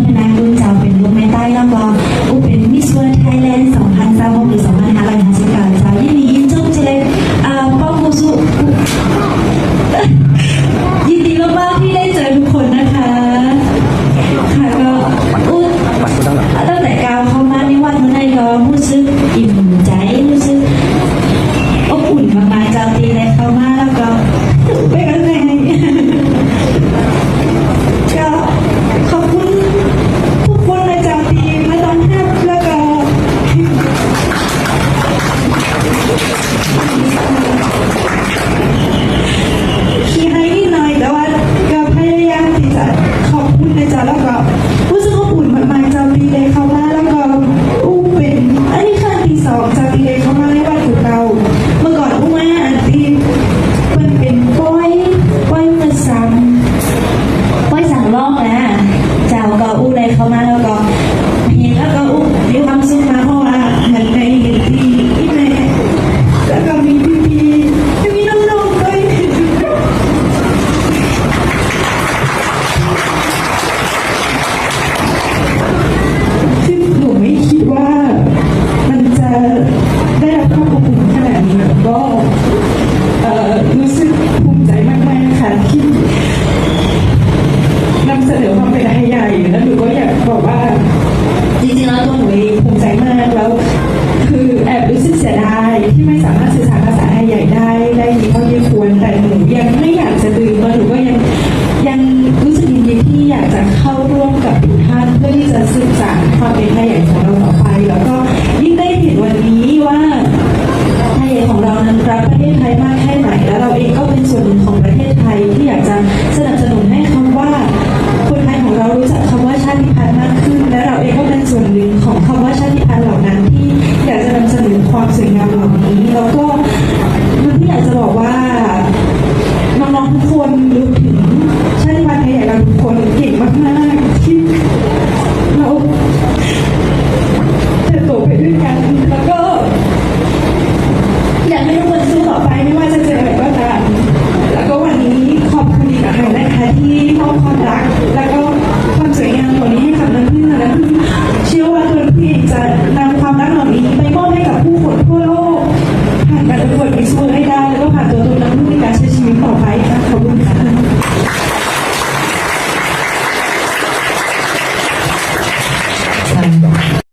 ฒนาคุณเจ้าเป็นลูกแม่ใต้แล้วก็เป็นมิสเวิร์ไทยแลนด์2026หรือ2559เจ้ายินดียินจงเจริญป้องกุสุยินดีมากๆที่ได้เจอทุกคนนะคะค่ะก็ตั้งแต่ก้าวเข้ามาในวันนี้ก็รู้สึกอิ่มใจรู้สึกอบอุ่นมากๆเจ้าตีได้เข้ามาแล้วก็ไปกันเลยก็ขอบคุณทุกคนนะเจ้าตีมาต้อนรับแล้วก็ขี้ให้นิดหน่อยแต่ว่าก็พยายามที่จะขอบคุณนะเจ้าแล้วก็รู้สึกอบอุ่นมากๆเจ้าตีได้เข้ามาแล้วก็เป็นอันนี้ครั้งที่2เจ้าตีได้เข้ามาในวัดของเราเมื่อก่อนมาอันตีมันเป็นป้อยมือซ้ำป้อยสั่งร้องนะเจ้าก็ได้เข้ามาแล้วก็เห็นแล้วก็มีความสุขมากเพราะว่าเหมือนในที่แม่แล้วก็มีพี่ๆมีน้องๆด้วยซึ่งหนูไม่คิดว่ามันจะได้รับความอบอุ่นขนาดนี้ก็รู้สึกภูมิใจมากๆค่ะที่นำเสนอความเป็นไทยใหญ่แล้วหนูก็อยากบอกว่าจริงๆแล้วตัวหนูเองภูมิใจมากแล้วคือแอบรู้สึกเสียดายที่ไม่สามารถสื่อ